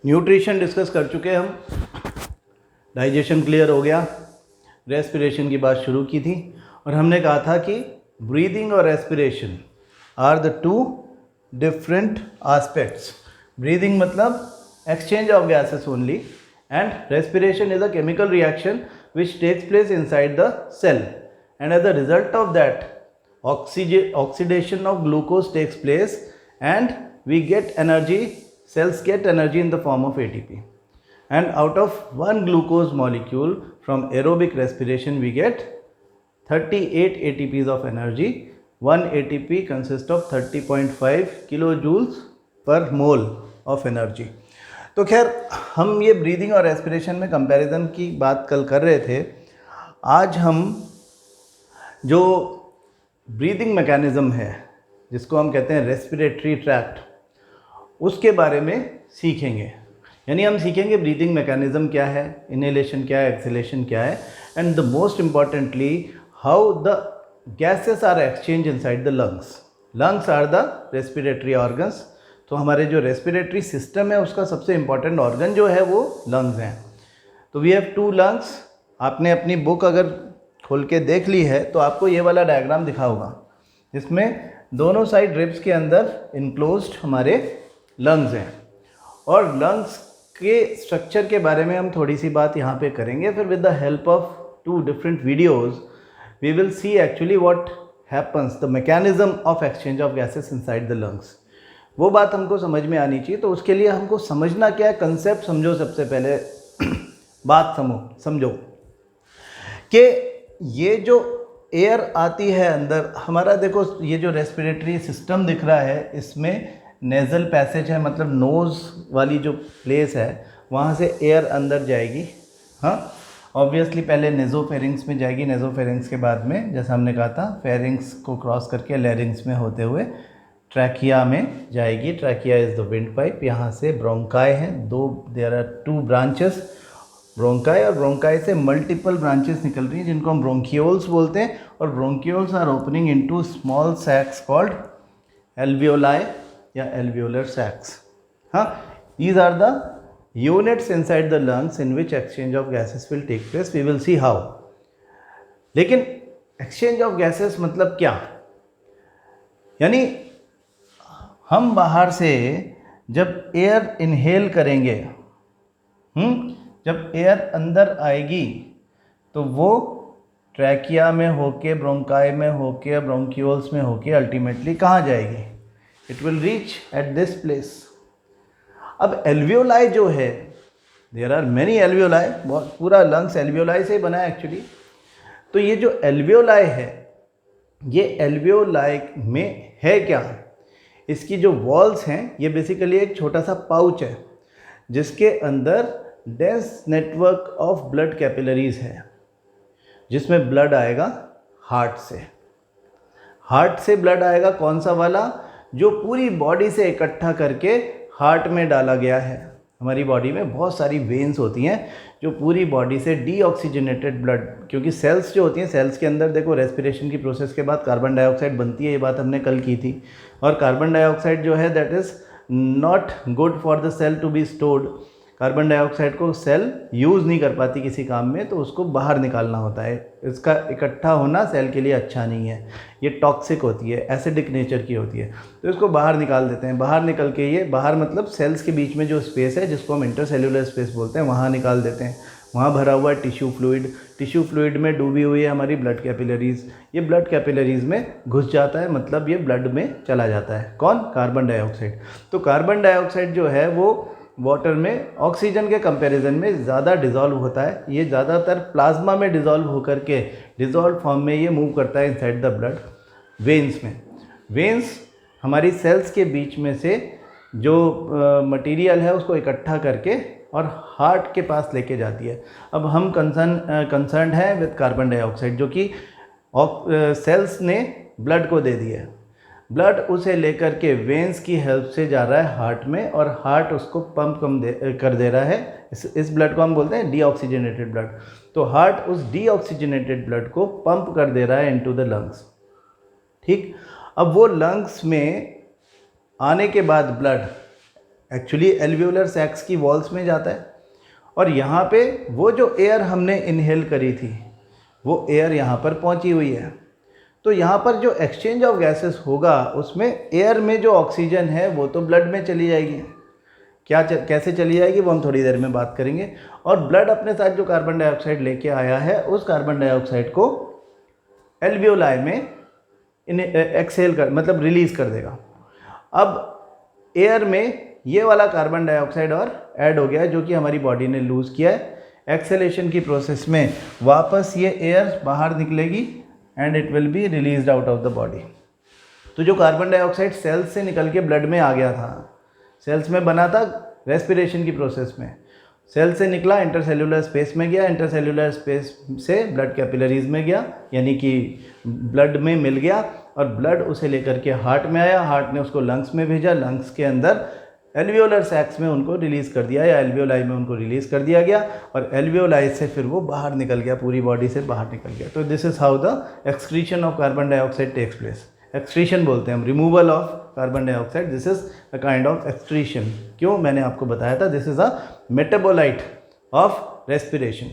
Nutrition discuss कर चुके हैं हम, डाइजेशन क्लियर हो गया, रेस्पिरेशन की बात शुरू की थी और हमने कहा था कि ब्रीदिंग और respiration are the two different aspects. Breathing मतलब exchange of gases only and respiration is a chemical reaction which takes place inside the cell, and as a result of that oxidation of glucose takes place and we get energy, cells get energy in the form of ATP, and out of one glucose molecule from aerobic respiration we get 38 ATPs of energy. One ATP consists of 30.5 kilojoules per mole of energy. तो खैर हम ये breathing और respiration में comparison की बात कल कर रहे थे। आज हम जो ब्रीदिंग मैकेनिज़्म है जिसको हम कहते हैं रेस्पिरेटरी ट्रैक्ट, उसके बारे में सीखेंगे। यानी हम सीखेंगे ब्रीदिंग मैकेनिज़्म क्या है, इनहेलेशन क्या है, एक्सहेलेशन क्या है, and the most importantly how the gases are exchange inside the lungs. Lungs are the respiratory organs. तो हमारे जो रेस्पिरेटरी सिस्टम है उसका सबसे इम्पॉर्टेंट ऑर्गन जो है वो लंग्स हैं। तो वी हैव टू लंग्स। आपने अपनी बुक अगर खोल के देख ली है तो आपको ये वाला डायग्राम दिखा होगा जिसमें दोनों साइड रिब्स के अंदर इनक्लोज्ड हमारे लंग्स हैं। और लंग्स के स्ट्रक्चर के बारे में हम थोड़ी सी बात यहाँ पे करेंगे। फिर with the help of two different videos we will see actually what happens, the mechanism of exchange of gases inside the lungs. वो बात हमको समझ में आनी चाहिए। तो उसके लिए हमको समझना क्या है, कंसेप्ट समझो। सबसे पहले बात समझो कि ये जो एयर आती है अंदर हमारा, देखो ये जो रेस्पिरेटरी सिस्टम दिख रहा है इसमें नेज़ल पैसेज है, मतलब नोज़ वाली जो प्लेस है वहाँ से एयर अंदर जाएगी। हाँ, ऑब्वियसली पहले नेज़ोफेरिंग्स में जाएगी, नेज़ोफेरिंग्स के बाद में जैसा हमने कहा था फेरिंग्स को क्रॉस करके लैरिंग्स में होते हुए ट्रैकिया में जाएगी। Trachea is the wind pipe. यहाँ से ब्रोंकाई हैं, there are two branches, bronchi, और ब्रोंकाई से मल्टीपल ब्रांचेस निकल रही हैं जिनको हम ब्रोंकियोल्स बोलते हैं। और bronchioles are opening into small sacs called alveoli या एल्वियोलर सैक्स। हाँ, these are the units inside the lungs in which exchange of gases will take place. We will see how. लेकिन एक्सचेंज ऑफ गैसेस मतलब क्या? यानी हम बाहर से जब एयर इनहेल करेंगे, जब एयर अंदर आएगी तो वो ट्रैकिया में होके, ब्रोंकाई में होके, ब्रोंकियोल्स में होके अल्टीमेटली कहाँ जाएगी? It will reach at this place. अब एल्वियोलाई जो है, देयर आर मेनी एल्वियोलाई, बहुत पूरा लंग्स एल्वियोलाई से ही बना है एक्चुअली। तो ये जो एल्वियोलाई है, ये एल्वियोलाई में है क्या? इसकी जो वॉल्स हैं ये बेसिकली एक छोटा सा पाउच है जिसके अंदर dense network of blood capillaries है, जिसमें ब्लड आएगा हार्ट से। हार्ट से ब्लड आएगा, कौन सा वाला? जो पूरी बॉडी से इकट्ठा करके हार्ट में डाला गया है। हमारी बॉडी में बहुत सारी वेन्स होती हैं जो पूरी बॉडी से डीऑक्सीजनेटेड ब्लड, क्योंकि सेल्स जो होती हैं, सेल्स के अंदर देखो रेस्पिरेशन की प्रोसेस के बाद कार्बन डाइऑक्साइड बनती है, ये बात हमने कल की थी। और कार्बन डाइऑक्साइड जो है that is not good for the cell to be stored. Carbon dioxide को सेल यूज़ नहीं कर पाती किसी काम में, तो उसको बाहर निकालना होता है। इसका इकट्ठा होना सेल के लिए अच्छा नहीं है, ये टॉक्सिक होती है, एसिडिक नेचर की होती है, तो इसको बाहर निकाल देते हैं। बाहर निकल के, ये बाहर मतलब सेल्स के बीच में जो स्पेस है जिसको हम इंटरसेल्यूलर स्पेस बोलते हैं, वहाँ निकाल देते हैं। वहाँ भरा हुआ है टिश्यू फ्लूइड, टिश्यू फ्लूइड में डूबी हुई है हमारी ब्लड कैपिलरीज। ये ब्लड कैपिलरीज में घुस जाता है, मतलब ये ब्लड में चला जाता है। कौन? Carbon dioxide. तो कार्बन डाइऑक्साइड जो है वो वाटर में ऑक्सीजन के कंपैरिजन में ज़्यादा डिज़ोल्व होता है। ये ज़्यादातर प्लाज्मा में डिज़ोल्व होकर के डिज़ोल्व फॉर्म में ये मूव करता है इनसाइड द ब्लड वेन्स में। वेन्स हमारी सेल्स के बीच में से जो मटेरियल है उसको इकट्ठा करके और हार्ट के पास लेके जाती है। अब हम कंसर्न है विद कार्बन डाइऑक्साइड, जो कि सेल्स ने ब्लड को दे दिया है। ब्लड उसे लेकर के वेन्स की हेल्प से जा रहा है हार्ट में, और हार्ट उसको पंप कर दे रहा है। इस ब्लड को हम बोलते हैं डीऑक्सीजनेटेड ब्लड। तो हार्ट उस डीऑक्सीजनेटेड ब्लड को पंप कर दे रहा है इनटू द लंग्स। ठीक, अब वो लंग्स में आने के बाद ब्लड एक्चुअली एल्वियोलर सैक्स की वॉल्स में जाता है, और यहाँ पे वो जो एयर हमने इनहेल करी थी वो एयर यहाँ पर पहुँची हुई है। तो यहाँ पर जो एक्सचेंज ऑफ गैसेस होगा उसमें एयर में जो ऑक्सीजन है वो तो ब्लड में चली जाएगी। कैसे चली जाएगी वो हम थोड़ी देर में बात करेंगे। और ब्लड अपने साथ जो कार्बन डाइऑक्साइड लेके आया है उस कार्बन डाइऑक्साइड को एल्वियोलाई में एक्सहेल कर मतलब रिलीज़ कर देगा। अब एयर में ये वाला कार्बन डाइऑक्साइड और ऐड हो गया जो कि हमारी बॉडी ने लूज़ किया है। एक्सेलेशन की प्रोसेस में वापस ये एयर बाहर निकलेगी and it will be released out of the body. तो जो कार्बन डाइऑक्साइड सेल्स से निकल के ब्लड में आ गया था, सेल्स में बना था रेस्पिरेशन की प्रोसेस में, सेल से निकला इंटरसेल्यूलर स्पेस में गया, इंटरसेल्यूलर स्पेस से ब्लड कैपिलरीज में गया यानी कि ब्लड में मिल गया, और ब्लड उसे लेकर के हार्ट में आया, हार्ट ने उसको लंग्स में भेजा, लंग्स के अंदर एल्वियोलर सैक्स में उनको रिलीज़ कर दिया या एल्वियोलाई में उनको रिलीज़ कर दिया गया, और एल्वियोलाई से फिर वो बाहर निकल गया, पूरी बॉडी से बाहर निकल गया। तो this is how the excretion of carbon dioxide takes place. Excretion बोलते हैं हम, removal of carbon dioxide, this is a kind of excretion. क्यों? मैंने आपको बताया था this is a metabolite of respiration.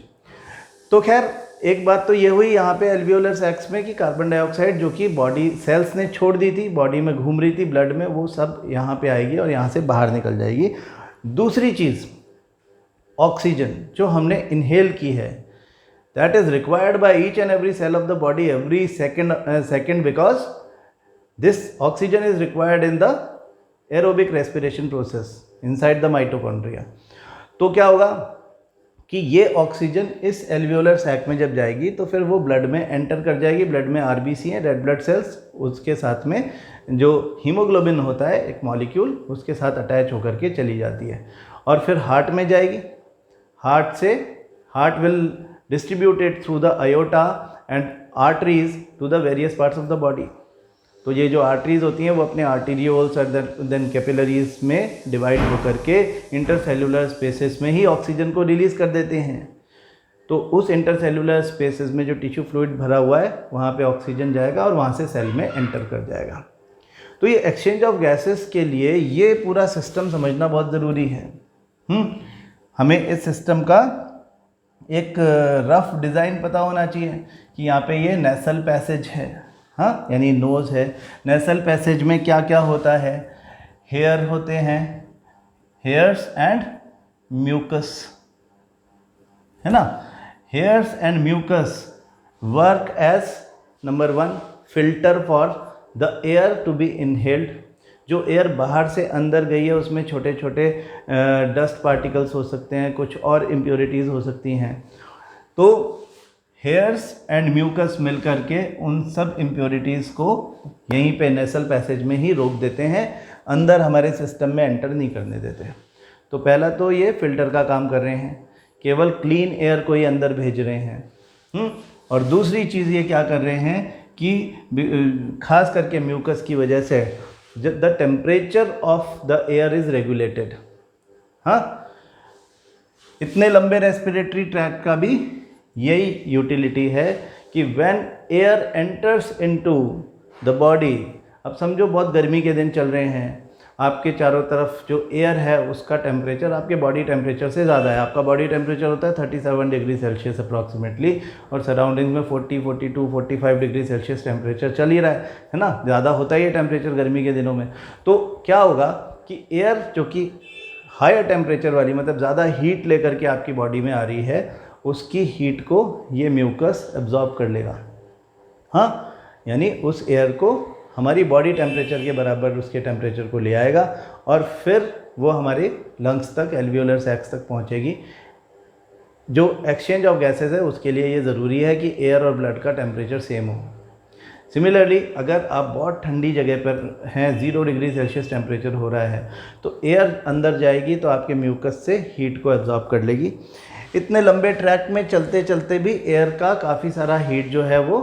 तो खैर एक बात तो ये हुई यहाँ पे एल्वियोलर सैक्स में कि कार्बन डाइऑक्साइड जो कि बॉडी सेल्स ने छोड़ दी थी, बॉडी में घूम रही थी ब्लड में, वो सब यहाँ पे आएगी और यहाँ से बाहर निकल जाएगी। दूसरी चीज़ ऑक्सीजन जो हमने इनहेल की है, that is required by each and every cell of the body every second because this oxygen is required in the aerobic respiration process inside the mitochondria। तो क्या होगा कि ये ऑक्सीजन इस एल्वियोलर सैक में जब जाएगी तो फिर वो ब्लड में एंटर कर जाएगी। ब्लड में आरबीसी है, रेड ब्लड सेल्स, उसके साथ में जो हीमोग्लोबिन होता है एक मॉलिक्यूल, उसके साथ अटैच होकर के चली जाती है और फिर हार्ट में जाएगी। हार्ट से heart will distribute it through the aorta and arteries to the various parts of the body. तो ये जो आर्टरीज होती हैं वो अपने आर्टीरियोल्स और देन कैपिलरीज में डिवाइड होकर के इंटरसेल्यूलर स्पेसेस में ही ऑक्सीजन को रिलीज़ कर देते हैं। तो उस इंटरसेल्यूलर स्पेसेस में जो टिश्यू फ्लूइड भरा हुआ है वहाँ पे ऑक्सीजन जाएगा और वहाँ से सेल में एंटर कर जाएगा। तो ये एक्सचेंज ऑफ गैसेस के लिए ये पूरा सिस्टम समझना बहुत ज़रूरी है। हमें इस सिस्टम का एक रफ डिज़ाइन पता होना चाहिए कि यहाँ पे ये नेसल पैसेज है, हाँ, यानी नोज़ है। नेसल पैसेज में क्या क्या होता है? हेयर होते हैं, हेयर्स एंड म्यूकस, है ना। Hairs and mucus work as number 1 filter for the air to be inhaled. जो एयर बाहर से अंदर गई है उसमें छोटे छोटे डस्ट पार्टिकल्स हो सकते हैं, कुछ और इम्प्योरिटीज़ हो सकती हैं। तो हेयर्स एंड म्यूकस मिल करके उन सब इम्प्योरिटीज़ को यहीं पे नेसल पैसेज में ही रोक देते हैं, अंदर हमारे सिस्टम में एंटर नहीं करने देते। तो पहला तो ये फिल्टर का काम कर रहे हैं, केवल क्लीन एयर को ही अंदर भेज रहे हैं। और दूसरी चीज़ ये क्या कर रहे हैं कि खास करके म्यूकस की वजह से the temperature of the air is regulated. हाँ, इतने लंबे रेस्पिरेटरी ट्रैक्ट का भी यही यूटिलिटी है कि when air enters into the body, अब समझो बहुत गर्मी के दिन चल रहे हैं, आपके चारों तरफ जो एयर है उसका टेम्परेचर आपके बॉडी टेम्परेचर से ज़्यादा है। आपका बॉडी टेम्परेचर होता है 37 डिग्री सेल्सियस अप्रॉक्सीमेटली, और सराउंडिंग्स में 40, 42, 45 डिग्री सेल्सियस टेम्परेचर चल ही रहा है ना। ज़्यादा होता ही है टेम्परेचर गर्मी के दिनों में। तो क्या होगा कि एयर जो कि हायर टेम्परेचर वाली, मतलब ज़्यादा हीट लेकर के आपकी बॉडी में आ रही है, उसकी हीट को ये म्यूकस एब्जॉर्ब कर लेगा। हाँ, यानी उस एयर को हमारी बॉडी टेम्परेचर के बराबर उसके टेम्परेचर को ले आएगा और फिर वो हमारे लंग्स तक, एल्वियोलर सैक्स तक पहुँचेगी। जो एक्सचेंज ऑफ गैसेस है उसके लिए ये ज़रूरी है कि एयर और ब्लड का टेम्परेचर सेम हो। सिमिलरली अगर आप बहुत ठंडी जगह पर हैं, 0 डिग्री सेल्सियस टेम्परेचर हो रहा है, तो एयर अंदर जाएगी तो आपके म्यूकस से हीट को एब्जॉर्ब कर लेगी। इतने लंबे ट्रैक में चलते चलते भी एयर का काफ़ी सारा हीट जो है वो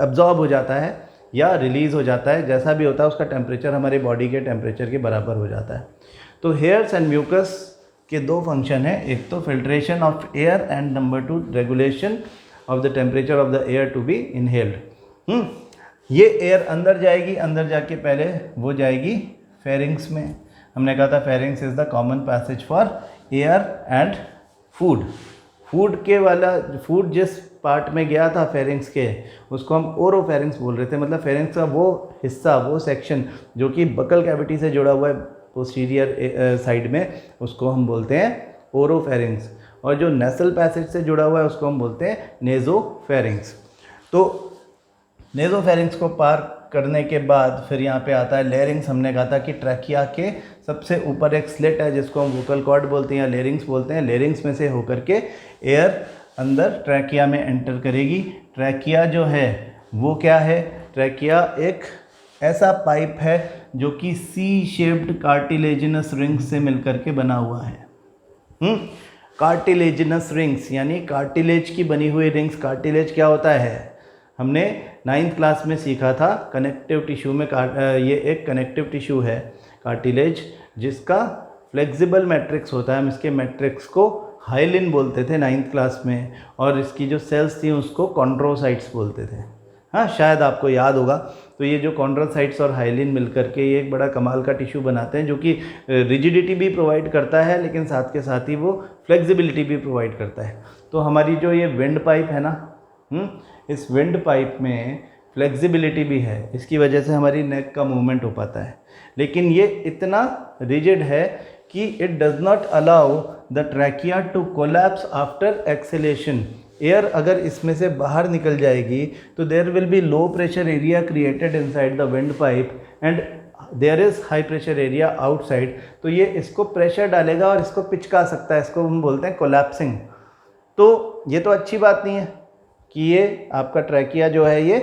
एब्जॉर्ब हो जाता है या रिलीज़ हो जाता है। जैसा भी होता है उसका टेम्परेचर हमारे बॉडी के टेम्परेचर के बराबर हो जाता है। तो हेयर्स एंड म्यूकस के 2 फंक्शन हैं, एक तो filtration of air and number 2 regulation of the temperature of the air to be inhaled. ये एयर अंदर जाएगी, अंदर जाके पहले वो जाएगी फेरिंग्स में। हमने कहा था pharynx is the common passage for air and food. Food जिस पार्ट में गया था फेरिंग्स के, उसको हम ओरोफेरिंग्स बोल रहे थे। मतलब फेरिंग्स का वो हिस्सा, वो सेक्शन जो कि बकल कैविटी से जुड़ा हुआ है पोस्टीरियर साइड में, उसको हम बोलते हैं ओरोफेरिंग्स। और जो नेसल पैसेज से जुड़ा हुआ है उसको हम बोलते हैं नेज़ोफेरिंग्स। तो नेज़ोफेरिंग्स को पार करने के बाद फिर यहाँ पे आता है लेरिंग्स। हमने कहा था कि ट्रैकिया के सबसे ऊपर एक स्लिट है जिसको हम वोकल कॉर्ड बोलते हैं या लेरिंग्स बोलते हैं। लेरिंग्स में से होकर के एयर अंदर ट्रैकिया में एंटर करेगी। ट्रैकिया जो है वो क्या है? ट्रैकिया एक ऐसा पाइप है जो कि सी शेप्ड कार्टिलेजिनस रिंग्स से मिलकर के बना हुआ है। कार्टिलेजिनस रिंग्स यानी कार्टिलेज की बनी हुई रिंग्स। कार्टिलेज क्या होता है? हमने 9th क्लास में सीखा था कनेक्टिव टिश्यू में। ये एक कनेक्टिव टिश्यू है कार्टिलेज, जिसका फ्लेक्सिबल मैट्रिक्स होता है। हम इसके मैट्रिक्स को हाइलिन बोलते थे 9th क्लास में, और इसकी जो सेल्स थी उसको कॉन्ड्रोसाइट्स बोलते थे। हाँ, शायद आपको याद होगा। तो ये जो कॉन्ड्रोसाइट्स और हाइलिन मिलकर के ये एक बड़ा कमाल का टिश्यू बनाते हैं जो कि रिजिडिटी भी प्रोवाइड करता है, लेकिन साथ के साथ ही वो फ्लेक्सिबिलिटी भी प्रोवाइड करता है। तो हमारी जो ये विंड पाइप है ना, इस विंड पाइप में फ्लेक्सिबिलिटी भी है। इसकी वजह से हमारी नेक का मूवमेंट हो पाता है। लेकिन ये इतना रिजिड है कि it does not allow the trachea to collapse after exhalation. Air अगर इसमें से बाहर निकल जाएगी तो there will be low pressure area created inside the wind pipe and there is high pressure area outside. तो ये इसको प्रेशर डालेगा और इसको पिचका सकता है। इसको हम बोलते हैं कोलैप्सिंग। तो ये तो अच्छी बात नहीं है कि ये आपका ट्रैकिया जो है ये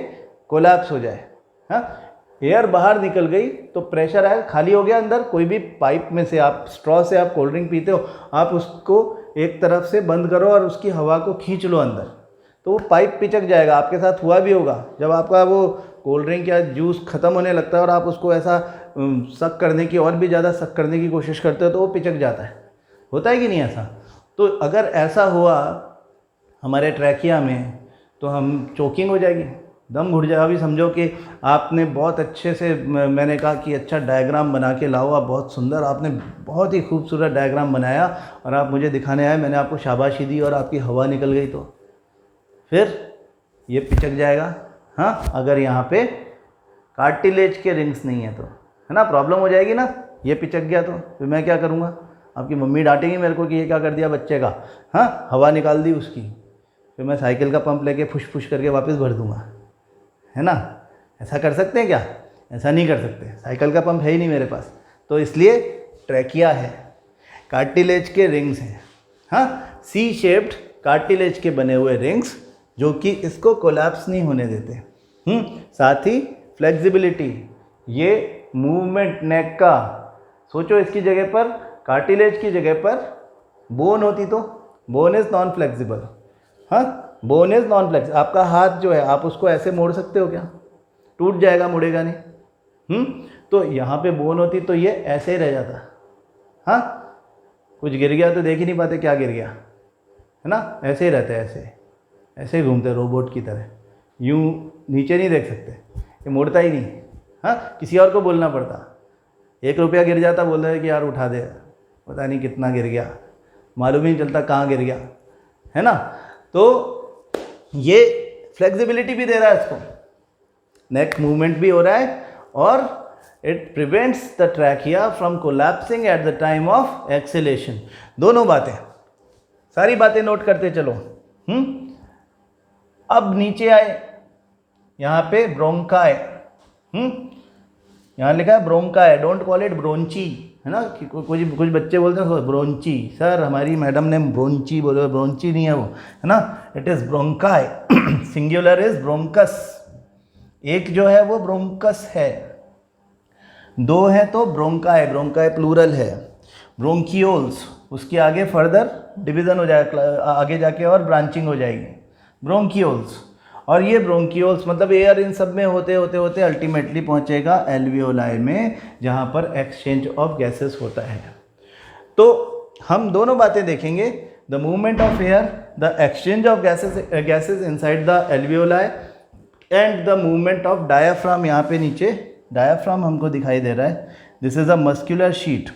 कोलैप्स हो जाए। हाँ, एयर बाहर निकल गई तो प्रेशर आया, खाली हो गया अंदर। कोई भी पाइप में से आप स्ट्रॉ से आप कोल्ड ड्रिंक पीते हो, आप उसको एक तरफ से बंद करो और उसकी हवा को खींच लो अंदर, तो वो पाइप पिचक जाएगा। आपके साथ हुआ भी होगा, जब आपका वो कोल्ड ड्रिंक या जूस ख़त्म होने लगता है और आप उसको ऐसा सक करने की, और भी ज़्यादा सक करने की कोशिश करते हो तो वो पिचक जाता है। होता है कि नहीं ऐसा? तो अगर ऐसा हुआ हमारे ट्रैकिया में तो हम चोकिंग हो जाएगी, दम घुट जाएगा। अभी समझो कि आपने बहुत अच्छे से, मैंने कहा कि अच्छा डायग्राम बना के लाओ, आप बहुत सुंदर, आपने बहुत ही खूबसूरत डायग्राम बनाया और आप मुझे दिखाने आए, मैंने आपको शाबाशी दी और आपकी हवा निकल गई, तो फिर ये पिचक जाएगा। हाँ, अगर यहाँ पे कार्टिलेज के रिंग्स नहीं है तो, है ना, प्रॉब्लम हो जाएगी ना। ये पिचक गया तो फिर मैं क्या करूँगा? आपकी मम्मी डांटेंगी मेरे को कि ये क्या कर दिया बच्चे का। हाँ, हवा निकाल दी उसकी, फिर मैं साइकिल का पंप लेके फुश फुश करके वापस भर दूंगा, है ना। ऐसा कर सकते हैं क्या? ऐसा नहीं कर सकते, साइकिल का पंप है ही नहीं मेरे पास। तो इसलिए ट्रैकिया है, कार्टिलेज के रिंग्स हैं। हाँ, सी शेप्ड कार्टिलेज के बने हुए रिंग्स जो कि इसको कोलैप्स नहीं होने देते। साथ ही फ्लेक्सिबिलिटी, ये मूवमेंट नेक का, सोचो इसकी जगह पर, कार्टिलेज की जगह पर बोन होती तो बोन इज़ नॉन फ्लेक्सिबल। हाँ, बोन इज़ नॉन फ्लेक्सिबल। आपका हाथ जो है आप उसको ऐसे मोड़ सकते हो क्या? टूट जाएगा, मुड़ेगा नहीं। तो यहाँ पे बोन होती तो ये ऐसे ही रह जाता। हाँ, कुछ गिर गया तो देख ही नहीं पाते क्या गिर गया, है ना। ऐसे ही रहते, ऐसे ही घूमते रोबोट की तरह, यूँ नीचे नहीं देख सकते, ये मुड़ता ही नहीं। हाँ, किसी और को बोलना पड़ता। 1 रुपया गिर जाता, बोल रहे कि यार उठा दे, पता नहीं कितना गिर गया, मालूम ही नहीं चलता कहाँ गिर गया, है ना। तो ये फ्लेक्सिबिलिटी भी दे रहा है इसको, नेक मूवमेंट भी हो रहा है, और it prevents the trachea from collapsing at the time of acceleration. दोनों बातें, सारी बातें नोट करते चलो। अब नीचे आए, यहाँ पे ब्रोंकाई, यहाँ लिखा है bronchi, don't call it bronchi, है ना। कुछ बच्चे बोलते हैं ब्रोंची, सर हमारी मैडम ने ब्रोंची बोले, ब्रोंची नहीं है वो, है ना, it is bronchi. Singular is bronchus, एक जो है वो ब्रोंकस है, 2 है तो ब्रोंकाई, ब्रोंकाई प्लूरल है। ब्रोंकियोल्स, उसके आगे फर्दर डिवीज़न हो जाएगा आगे जाके और ब्रांचिंग हो जाएगी, ब्रोंकियोल्स। और ये ब्रोंकियोल्स मतलब एयर इन सब में होते होते होते अल्टीमेटली पहुंचेगा एल्वियोलाई में, जहां पर एक्सचेंज ऑफ गैसेस होता है। तो हम दोनों बातें देखेंगे, the movement of air, the exchange of gases inside the alveoli, and the movement of diaphragm, यहाँ पे नीचे डायाफ्राम हमको दिखाई दे रहा है, this is a muscular sheet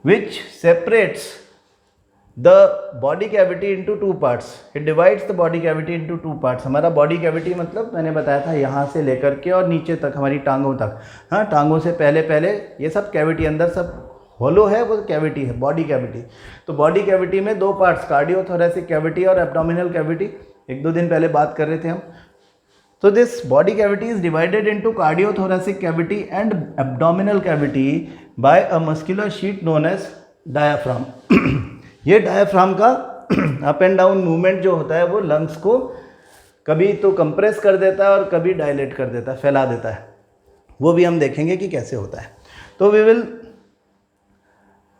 which separates the body cavity into two parts. It divides the body cavity into two parts. हमारा body cavity मतलब मैंने बताया था यहाँ से लेकर के और नीचे तक, हमारी टांगों तक। हाँ, टांगों से पहले ये सब कैविटी, अंदर सब होलो है, वो कैविटी है, बॉडी कैविटी। तो बॉडी कैविटी में दो पार्ट्स, कार्डियोथोरेसिक कैविटी और एब्डोमिनल कैविटी, एक दो दिन पहले बात कर रहे थे हम। So this body cavity is divided into cardiothoracic cavity and abdominal cavity by a muscular sheet known as diaphragm. ये डायाफ्राम का अप एंड डाउन मूवमेंट जो होता है वो लंग्स को कभी तो कंप्रेस कर देता है और कभी डायलेट कर देता है, फैला देता है। वो भी हम देखेंगे कि कैसे होता है। तो we will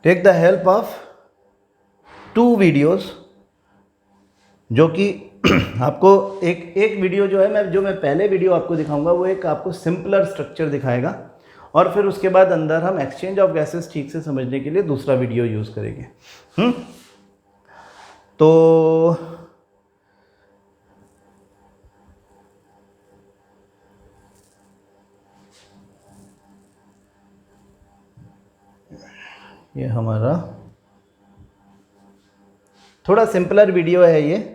take the help of 2 videos, जो कि आपको एक वीडियो जो है, मैं पहले वीडियो आपको दिखाऊंगा वो एक आपको सिंपलर स्ट्रक्चर दिखाएगा, और फिर उसके बाद अंदर हम एक्सचेंज ऑफ गैसेस ठीक से समझने के लिए दूसरा वीडियो यूज़ करेंगे। तो ये हमारा थोड़ा सिंपलर वीडियो है, ये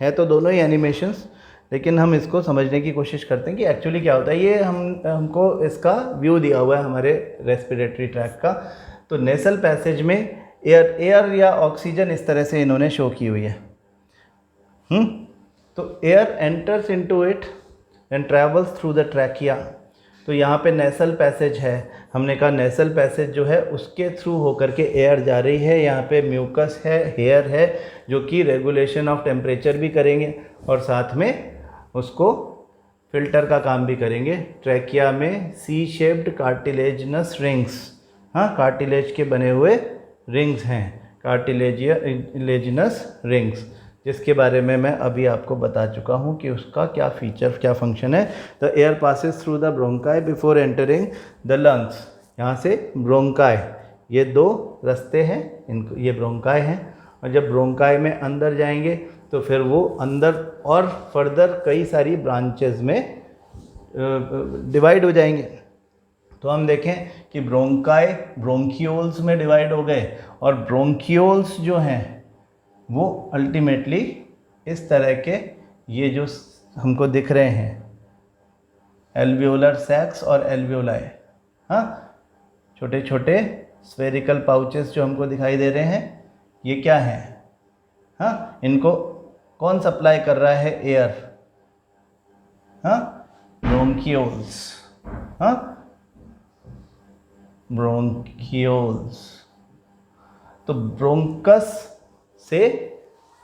है तो दोनों ही एनिमेशंस, लेकिन हम इसको समझने की कोशिश करते हैं कि एक्चुअली क्या होता है। ये हमको इसका व्यू दिया हुआ है हमारे रेस्पिरेटरी ट्रैक का। तो नेसल पैसेज में एयर या ऑक्सीजन इस तरह से इन्होंने शो की हुई है। तो air enters into it and travels through the trachea. तो यहाँ पे नेसल पैसेज है, हमने कहा नेसल पैसेज जो है उसके थ्रू होकर के एयर जा रही है। यहाँ पे म्यूकस है, हेयर है, जो कि रेगुलेशन ऑफ टेम्परेचर भी करेंगे और साथ में उसको फिल्टर का काम भी करेंगे। ट्रैकिया में सी शेप्ड कार्टिलेजिनस रिंग्स, हाँ, कार्टिलेज के बने हुए रिंग्स हैं, कार्टिलेजिनस रिंग्स, जिसके बारे में मैं अभी आपको बता चुका हूँ कि उसका क्या फीचर, क्या फंक्शन है। The air passes through the bronchi before entering the lungs. यहाँ से ब्रोंकाई, ये 2 रास्ते हैं, इनको ये ब्रोंकाई हैं, और जब ब्रोंकाई में अंदर जाएंगे तो फिर वो अंदर और फर्दर कई सारी ब्रांचेस में डिवाइड हो जाएंगे। तो हम देखें कि ब्रोंकाई ब्रोंकियोल्स में डिवाइड हो गए, और ब्रोंकियोल्स जो हैं वो अल्टीमेटली इस तरह के, ये जो हमको दिख रहे हैं एल्वियोलर सैक्स और एल्वियोलाई, हाँ, छोटे छोटे स्फेरिकल पाउचेस जो हमको दिखाई दे रहे हैं, ये क्या हैं? हाँ, इनको कौन सप्लाई कर रहा है? एयर। हाँ, ब्रोंकियोल्स, हाँ, ब्रोंकियोल्स। तो ब्रोंकस से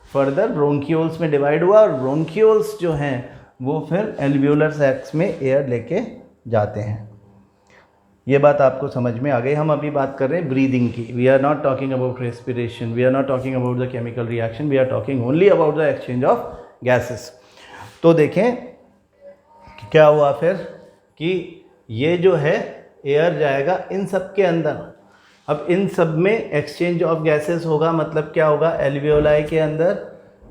फर्दर ब्रोंकियोल्स में डिवाइड हुआ, और ब्रोंकियोल्स जो हैं वो फिर एल्वियोलर सैक्स में एयर लेके जाते हैं। ये बात आपको समझ में आ गई। हम अभी बात कर रहे हैं ब्रीदिंग की। We are not talking about respiration, we are not talking about the chemical reaction, we are talking only about the exchange of gases. तो देखें कि क्या हुआ फिर, कि ये जो है एयर जाएगा इन सब के अंदर। अब इन सब में एक्सचेंज ऑफ गैसेस होगा, मतलब क्या होगा? एल्वियोलाई के अंदर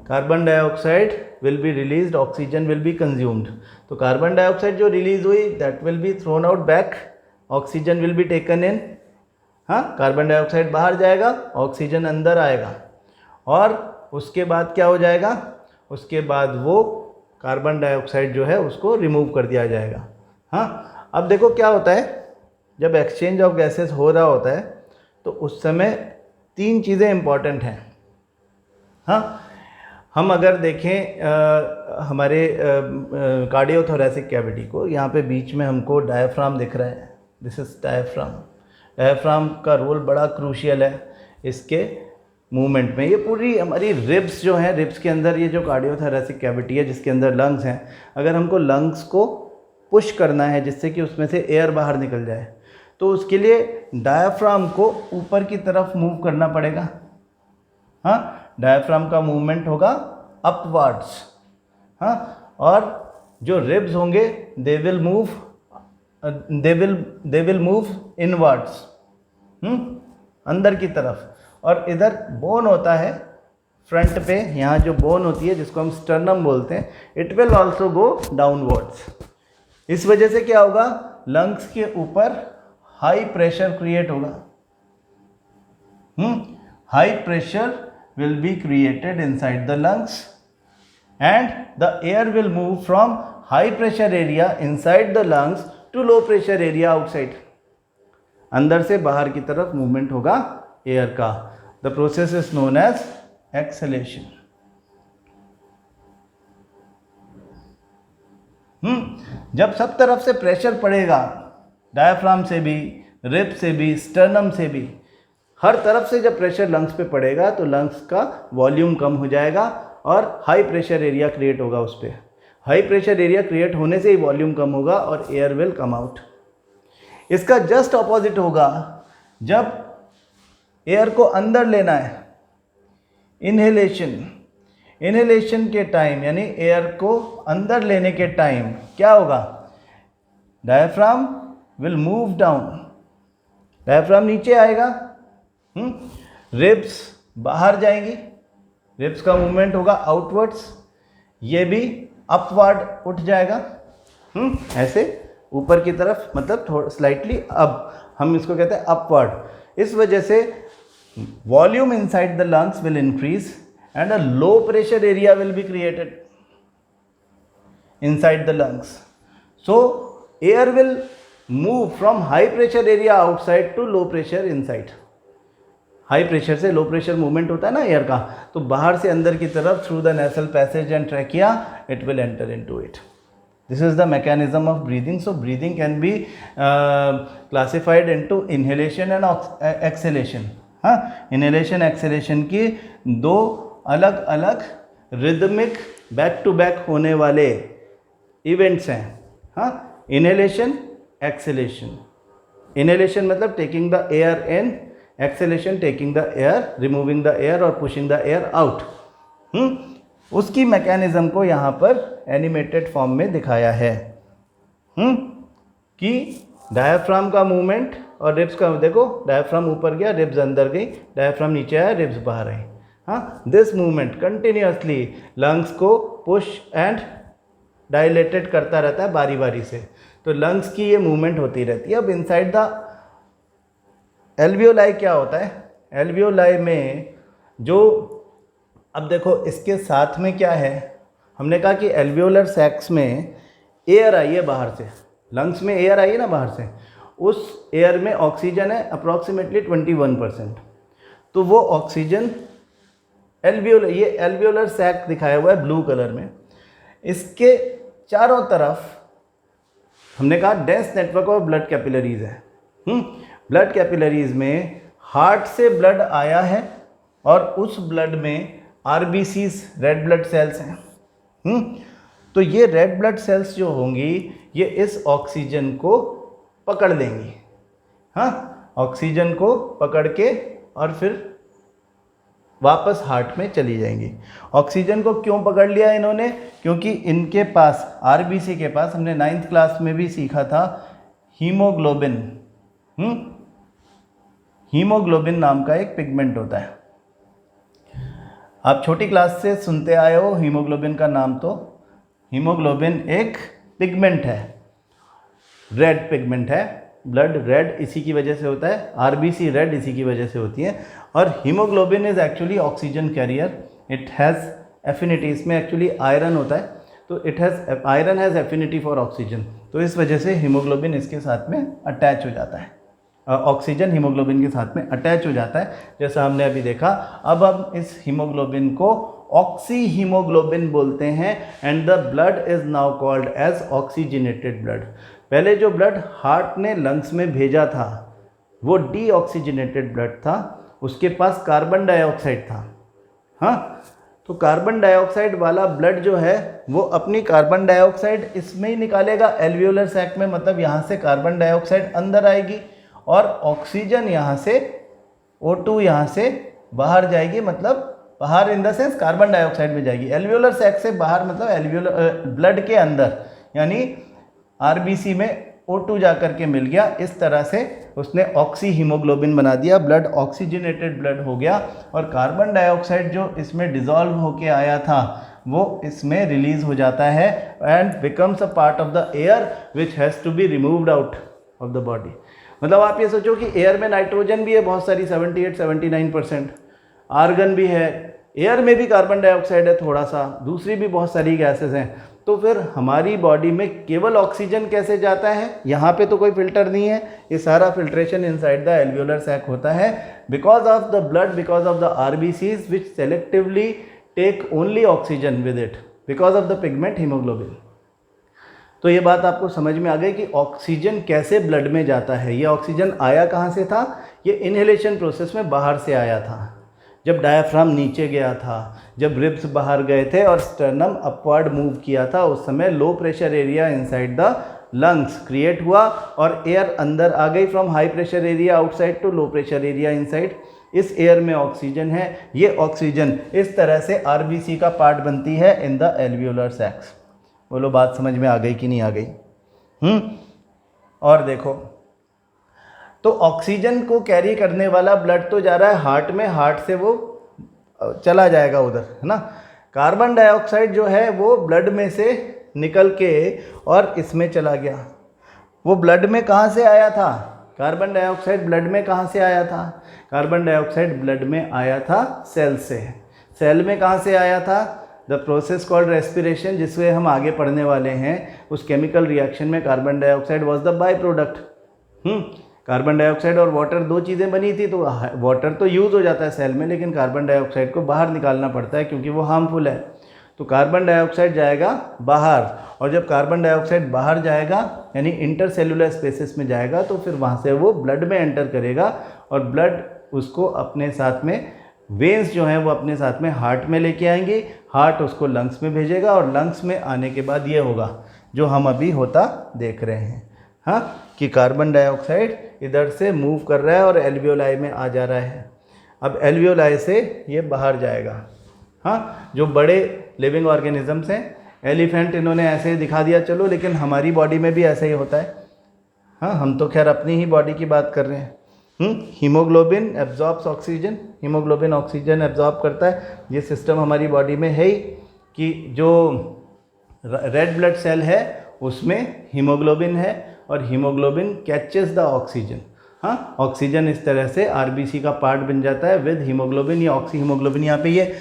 carbon dioxide will be released, oxygen will be consumed. तो कार्बन डाइऑक्साइड जो रिलीज हुई that will be thrown out back, oxygen will be taken in. हाँ, कार्बन डाइऑक्साइड बाहर जाएगा, ऑक्सीजन अंदर आएगा, और उसके बाद क्या हो जाएगा? उसके बाद वो कार्बन डाइऑक्साइड जो है उसको रिमूव कर दिया जाएगा। हाँ, अब देखो क्या होता है, जब एक्सचेंज ऑफ गैसेस हो रहा होता है तो उस समय 3 चीज़ें इंपॉर्टेंट हैं। हाँ, हम अगर देखें हमारे कार्डियोथोरेसिक कैविटी को, यहाँ पे बीच में हमको डायफ्राम दिख रहा है, दिस इज डायफ्राम। डायफ्राम का रोल बड़ा क्रूशियल है इसके मूवमेंट में। ये पूरी हमारी रिब्स जो हैं, रिब्स के अंदर ये जो कार्डियोथोरेसिक कैविटी है जिसके अंदर लंग्स हैं, अगर हमको लंग्स को पुश करना है जिससे कि उसमें से एयर बाहर निकल जाए, तो उसके लिए डायफ्राम को ऊपर की तरफ मूव करना पड़ेगा। हाँ, डायफ्राम का मूवमेंट होगा अपवर्ड्स। हाँ, और जो रिब्स होंगे दे विल मूव इनवर्ड्स, अंदर की तरफ। और इधर बोन होता है फ्रंट पे यहाँ जो बोन होती है जिसको हम स्टर्नम बोलते हैं, it will also go downwards. इस वजह से क्या होगा, लंग्स के ऊपर हाई प्रेशर क्रिएट होगा। High pressure will be created inside the lungs and the air will move from high pressure area inside the lungs to low pressure area outside. अंदर से बाहर की तरफ मूवमेंट होगा एयर का। The process is known as exhalation. जब सब तरफ से प्रेशर पड़ेगा, डायफ्राम से भी, रिब से भी, स्टर्नम से भी, हर तरफ से जब प्रेशर लंग्स पे पड़ेगा तो लंग्स का वॉल्यूम कम हो जाएगा और हाई प्रेशर एरिया क्रिएट होगा उस पर। हाई प्रेशर एरिया क्रिएट होने से ही वॉल्यूम कम होगा और एयर विल कम आउट। इसका जस्ट ऑपोजिट होगा जब एयर को अंदर लेना है, इनहेलेशन। इनहेलेशन के टाइम यानी एयर को अंदर लेने के टाइम क्या होगा, diaphragm will move down, diaphragm नीचे आएगा, रिब्स बाहर जाएंगी, रिब्स का मूवमेंट होगा आउटवर्ड्स, ये भी अपवर्ड उठ जाएगा, ऐसे ऊपर की तरफ, मतलब थोड़ा स्लाइटली अब हम इसको कहते हैं अपवर्ड। इस वजह से volume inside the lungs will increase and a low pressure area will be created inside the lungs. So air will move from high pressure area outside to low pressure inside. High pressure से low pressure movement होता है ना air का, तो बाहर से अंदर की तरफ through the nasal passage and trachea it will enter into it. This is the mechanism of breathing. So breathing can be classified into inhalation and exhalation. हाँ, इनहेलेशन एक्सहेलेशन की दो अलग अलग रिदमिक बैक टू बैक होने वाले events हैं। हाँ, inhalation exhalation. Inhalation मतलब taking the air in, exhalation taking the air, removing the air और पुशिंग द एयर आउट। उसकी मैकेनिज्म को यहाँ पर एनिमेटेड फॉर्म में दिखाया है कि डायफ्राम का मूवमेंट और रिब्स का, देखो डायफ्राम ऊपर गया, रिब्स अंदर गई, डायफ्राम नीचे आया, रिब्स बाहर आई। हाँ, दिस मूवमेंट कंटिन्यूअसली लंग्स को पुश एंड डायलेटेड करता रहता है बारी बारी से, तो लंग्स की ये मूवमेंट होती रहती है। अब इनसाइड द एल्वियोलाई क्या होता है, एल्वियोलाई में जो, अब देखो इसके साथ में क्या है, हमने कहा कि एल्वियोलर सैक्स में एयर आई है बाहर से, लंग्स में एयर आई है ना बाहर से, उस एयर में ऑक्सीजन है अप्रॉक्सीमेटली 21%। तो वो ऑक्सीजन एल्वियोलर, ये एल्वियोलर सैक दिखाया हुआ है ब्लू कलर में, इसके चारों तरफ हमने कहा dense network of blood capillaries है। ब्लड कैपिलरीज में हार्ट से ब्लड आया है और उस ब्लड में आरबीसीज, रेड ब्लड सेल्स हैं। तो ये रेड ब्लड सेल्स जो होंगी ये इस ऑक्सीजन को पकड़ लेंगी। हाँ, ऑक्सीजन को पकड़ के और फिर वापस हार्ट में चली जाएंगी। ऑक्सीजन को क्यों पकड़ लिया इन्होंने, क्योंकि इनके पास, आरबीसी के पास, हमने 9th क्लास में भी सीखा था हीमोग्लोबिन। हीमोग्लोबिन नाम का एक पिगमेंट होता है, आप छोटी क्लास से सुनते आए हो हीमोग्लोबिन का नाम। तो हीमोग्लोबिन एक पिगमेंट है, रेड पिगमेंट है, ब्लड रेड इसी की वजह से होता है, आरबीसी रेड इसी की वजह से होती है। और haemoglobin is actually oxygen carrier, it has affinity, इसमें एक्चुअली आयरन होता है, तो it has, iron has affinity for oxygen, तो इस वजह से हीमोग्लोबिन इसके साथ में अटैच हो जाता है, ऑक्सीजन हीमोग्लोबिन के साथ में अटैच हो जाता है, जैसा हमने अभी देखा। अब हम इस हीमोग्लोबिन को ऑक्सी हीमोग्लोबिन बोलते हैं and the blood is now called as oxygenated blood. पहले जो ब्लड हार्ट ने लंग्स में भेजा था वो डीऑक्सीजनेटेड ब्लड था, उसके पास कार्बन डाइऑक्साइड था। हाँ, तो कार्बन डाइऑक्साइड वाला ब्लड जो है वो अपनी कार्बन डाइऑक्साइड इसमें ही निकालेगा एल्वियोलर सैक में, मतलब यहाँ से कार्बन डाइऑक्साइड अंदर आएगी और ऑक्सीजन यहाँ से, O2 यहाँ से बाहर जाएगी, मतलब बाहर in the sense carbon dioxide में जाएगी। एल्वियोलर सैक से बाहर मतलब एल्वियोलर ब्लड के अंदर, यानी आरबीसी में O2 जा कर के मिल गया, इस तरह से उसने ऑक्सी हीमोग्लोबिन बना दिया, ब्लड ऑक्सीजनेटेड ब्लड हो गया और कार्बन डाइऑक्साइड जो इसमें डिज़ोल्व होके आया था वो इसमें रिलीज हो जाता है and becomes a part of the air which has to be removed out of the body. मतलब आप ये सोचो कि एयर में नाइट्रोजन भी है बहुत सारी, 78-79%, आर्गन भी है, एयर में भी कार्बन डाइऑक्साइड है थोड़ा सा, दूसरी भी बहुत सारी गैसेस हैं। तो फिर हमारी बॉडी में केवल ऑक्सीजन कैसे जाता है? यहाँ पे तो कोई फिल्टर नहीं है, ये सारा filtration inside the alveolar sac होता है because of the blood, because of the RBCs which selectively take only oxygen with it because of the pigment haemoglobin. तो ये बात आपको समझ में आ गई कि ऑक्सीजन कैसे ब्लड में जाता है। ये ऑक्सीजन आया कहाँ से था? ये इनहेलेशन प्रोसेस में बाहर से आया था, जब डायाफ्राम नीचे गया था, जब रिब्स बाहर गए थे और स्टर्नम अपवर्ड मूव किया था, उस समय low pressure area inside the lungs create हुआ और एयर अंदर आ गई from high pressure area outside to low pressure area inside. इस एयर में ऑक्सीजन है, ये ऑक्सीजन इस तरह से आरबीसी का पार्ट बनती है इन द एल्वियोलर सैक्स। बोलो बात समझ में आ गई कि नहीं आ गई? और देखो, तो ऑक्सीजन को कैरी करने वाला ब्लड तो जा रहा है हार्ट में, हार्ट से वो चला जाएगा उधर, है ना। कार्बन डाइऑक्साइड जो है वो ब्लड में से निकल के और इसमें चला गया। वो ब्लड में कहाँ से आया था? कार्बन डाइऑक्साइड ब्लड में कहाँ से आया था? कार्बन डाइऑक्साइड ब्लड में आया था सेल से। सेल में कहाँ से आया था? द प्रोसेस कॉल्ड रेस्पिरेशन, जिससे हम आगे पढ़ने वाले हैं, उस केमिकल रिएक्शन में carbon dioxide was the by product. Carbon dioxide और वाटर दो चीज़ें बनी थी, तो वाटर तो यूज़ हो जाता है सेल में, लेकिन कार्बन डाइऑक्साइड को बाहर निकालना पड़ता है क्योंकि वो हार्मफुल है। तो कार्बन डाइऑक्साइड जाएगा बाहर, और जब कार्बन डाइऑक्साइड बाहर जाएगा यानी इंटरसेलुलर स्पेसेस में जाएगा, तो फिर वहाँ से वो ब्लड में एंटर करेगा और ब्लड उसको अपने साथ में, वेन्स जो हैं वो अपने साथ में हार्ट में लेके आएंगे, हार्ट उसको लंग्स में भेजेगा और लंग्स में आने के बाद ये होगा जो हम अभी होता देख रहे हैं, हाँ, कि कार्बन डाइऑक्साइड इधर से मूव कर रहा है और एल्वियोलाई में आ जा रहा है। अब एल्वियोलाई से ये बाहर जाएगा। हाँ, जो बड़े लिविंग ऑर्गेनिजम्स हैं, एलिफेंट इन्होंने ऐसे दिखा दिया चलो, लेकिन हमारी बॉडी में भी ऐसा ही होता है। हाँ, हम तो खैर अपनी ही बॉडी की बात कर रहे हैं। Haemoglobin absorbs oxygen, haemoglobin oxygen absorb करता है। ये सिस्टम हमारी बॉडी में है ही कि जो रेड ब्लड सेल है उसमें हीमोग्लोबिन है और हीमोग्लोबिन कैचेस द ऑक्सीजन। हाँ, ऑक्सीजन इस तरह से आरबीसी का पार्ट बन जाता है विद हीमोग्लोबिन या ऑक्सी हीमोग्लोबिन। यहाँ पे ये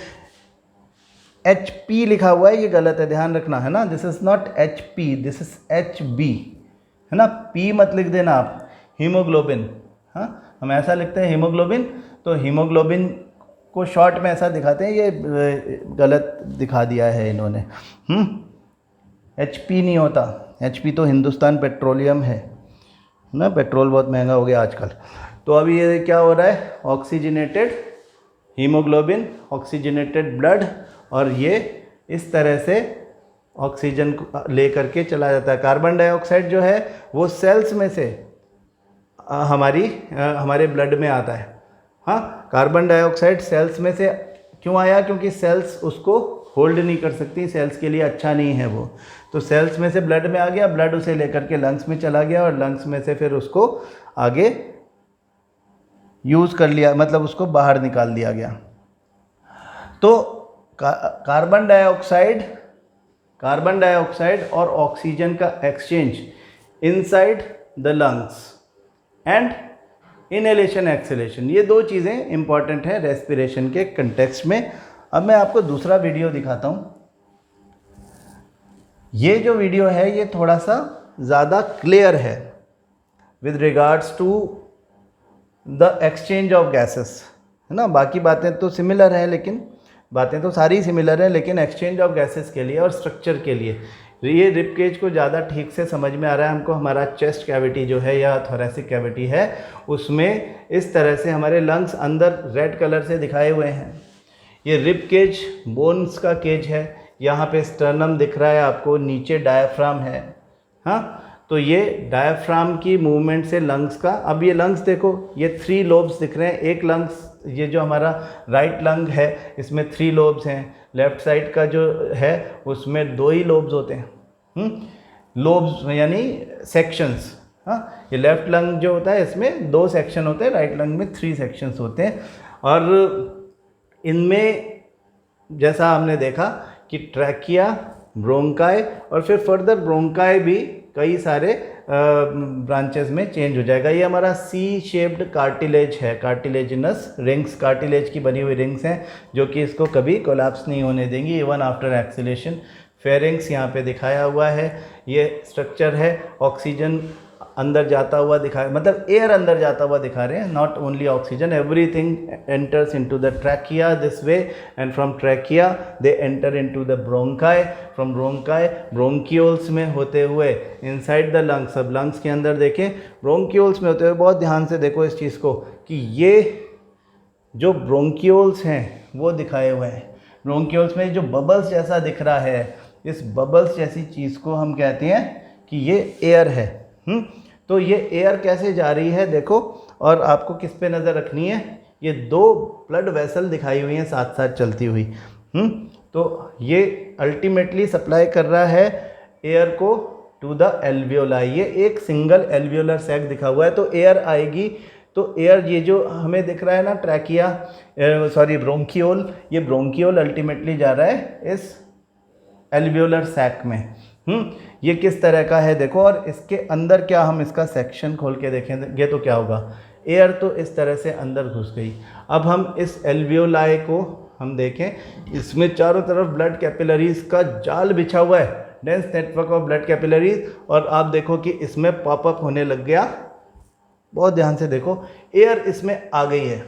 HP लिखा हुआ है, ये गलत है, ध्यान रखना, है ना। This is not HP, this is HB, है ना। P मत लिख देना आप, हीमोग्लोबिन। हाँ, हम ऐसा लिखते हैं हीमोग्लोबिन, तो हीमोग्लोबिन को शॉर्ट में ऐसा दिखाते हैं, ये गलत दिखा दिया है इन्होंने। HP नहीं होता, HP तो हिंदुस्तान पेट्रोलियम है ना, पेट्रोल बहुत महंगा हो गया आजकल। तो अभी ये क्या हो रहा है? ऑक्सीजनेटेड हीमोग्लोबिन, ऑक्सीजनेटेड ब्लड, और ये इस तरह से ऑक्सीजन को ले करके चला जाता है। कार्बन डाइऑक्साइड जो है वो सेल्स में से हमारे ब्लड में आता है। हाँ, कार्बन डाइऑक्साइड सेल्स में से क्यों आया? क्योंकि सेल्स उसको होल्ड नहीं कर सकती, सेल्स के लिए अच्छा नहीं है वो। तो सेल्स में से ब्लड में आ गया, ब्लड उसे लेकर के लंग्स में चला गया और लंग्स में से फिर उसको आगे यूज़ कर लिया, मतलब उसको बाहर निकाल दिया गया। तो कार्बन डाइऑक्साइड और ऑक्सीजन का exchange inside the lungs and inhalation exhalation, ये दो चीज़ें इंपॉर्टेंट हैं रेस्पिरेशन के कंटेक्स्ट में। अब मैं आपको दूसरा वीडियो दिखाता हूँ। ये जो वीडियो है ये थोड़ा सा ज़्यादा क्लियर है with regards to the exchange of gases, है ना। बाकी बातें तो सिमिलर हैं, लेकिन बातें तो सारी सिमिलर हैं, लेकिन एक्सचेंज ऑफ गैसेस के लिए और स्ट्रक्चर के लिए ये रिब केज को ज़्यादा ठीक से समझ में आ रहा है हमको। हमारा चेस्ट कैविटी जो है या थोरेसिक कैविटी है, उसमें इस तरह से हमारे लंग्स अंदर रेड कलर से दिखाए हुए हैं। ये रिब केज बोन्स का केज है, यहाँ पे स्टर्नम दिख रहा है आपको, नीचे डायाफ्राम है। हाँ, तो ये डायाफ्राम की मूवमेंट से लंग्स का, अब ये लंग्स देखो, ये 3 लोब्स दिख रहे हैं। एक लंग्स, ये जो हमारा राइट लंग है इसमें 3 लोब्स हैं, लेफ़्ट साइड का जो है उसमें 2 ही लोब्स होते हैं। लोब्स यानी सेक्शंस। हाँ, ये लेफ्ट लंग जो होता है इसमें 2 सेक्शन होते हैं, राइट लंग में 3 सेक्शंस होते हैं। और इनमें जैसा हमने देखा कि ट्रैकिया, ब्रोंकाई और फिर फर्दर ब्रोंकाई भी कई सारे ब्रांचेस में चेंज हो जाएगा। ये हमारा सी शेप्ड कार्टिलेज है, कार्टिलेजिनस रिंग्स, कार्टिलेज की बनी हुई रिंग्स हैं जो कि इसको कभी कोलैप्स नहीं होने देंगी इवन आफ्टर एक्सीलेशन। फेरिंग्स यहाँ पे दिखाया हुआ है, ये स्ट्रक्चर है। ऑक्सीजन अंदर जाता हुआ दिखा, मतलब एयर अंदर जाता हुआ दिखा रहे हैं, not only oxygen, everything enters into the trachea this way and from trachea they enter into the bronchi, from bronchi bronchioles में होते हुए इनसाइड द लंग्स। अब लंग्स के अंदर देखें, ब्रोंकियोल्स में होते हुए, बहुत ध्यान से देखो इस चीज़ को कि ये जो ब्रोंकियोल्स हैं वो दिखाए हुए हैं। ब्रोंकियोल्स में जो बबल्स जैसा दिख रहा है, इस बबल्स जैसी चीज़ को हम कहते हैं कि ये एयर है। तो ये एयर कैसे जा रही है देखो, और आपको किस पे नज़र रखनी है, ये 2 ब्लड वेसल दिखाई हुई हैं साथ साथ चलती हुई। तो ये अल्टीमेटली सप्लाई कर रहा है एयर को टू द एल्वियोलाई। ये एक सिंगल एल्वियोलर सैक दिखा हुआ है, तो एयर आएगी, तो एयर ये जो हमें दिख रहा है ना ट्रैकिया, सॉरी ब्रोंकियोल, ये ब्रोंकियोल अल्टीमेटली जा रहा है इस एल्वियोलर सैक में। ये किस तरह का है देखो, और इसके अंदर क्या हम इसका सेक्शन खोल के देखेंगे तो क्या होगा, एयर तो इस तरह से अंदर घुस गई। अब हम इस एल्वियोलाई को हम देखें, इसमें चारों तरफ ब्लड कैपिलरीज का जाल बिछा हुआ है, dense network of blood capillaries, और आप देखो कि इसमें पॉपअप होने लग गया। बहुत ध्यान से देखो, एयर इसमें आ गई है।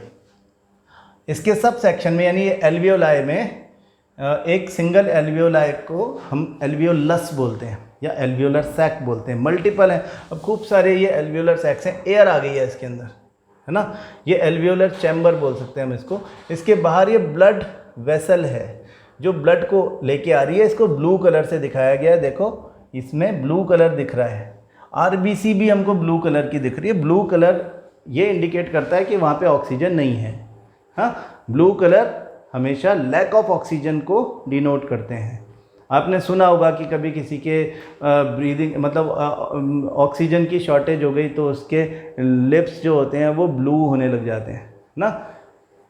इसके सब सेक्शन में, यानी ये एल्वियोलाई में एक सिंगल एल्वियोलाई को हम एल्वियोलस बोलते हैं या एल्वियोलर सैक बोलते हैं, मल्टीपल हैं। अब खूब सारे ये एल्वियोलर सैक्स हैं, एयर आ गई है इसके अंदर, है ना, ये एल्वियोलर चैम्बर बोल सकते हैं हम इसको। इसके बाहर ये ब्लड वेसल है जो ब्लड को लेके आ रही है, इसको ब्लू कलर से दिखाया गया है, देखो इसमें ब्लू कलर दिख रहा है। आरबीसी भी हमको ब्लू कलर की दिख रही है। ब्लू कलर ये इंडिकेट करता है कि वहाँ पे ऑक्सीजन नहीं है। हाँ, ब्लू कलर हमेशा लैक ऑफ ऑक्सीजन को डिनोट करते हैं। आपने सुना होगा कि कभी किसी के ब्रीदिंग मतलब ऑक्सीजन की शॉर्टेज हो गई तो उसके लिप्स जो होते हैं वो ब्लू होने लग जाते हैं ना,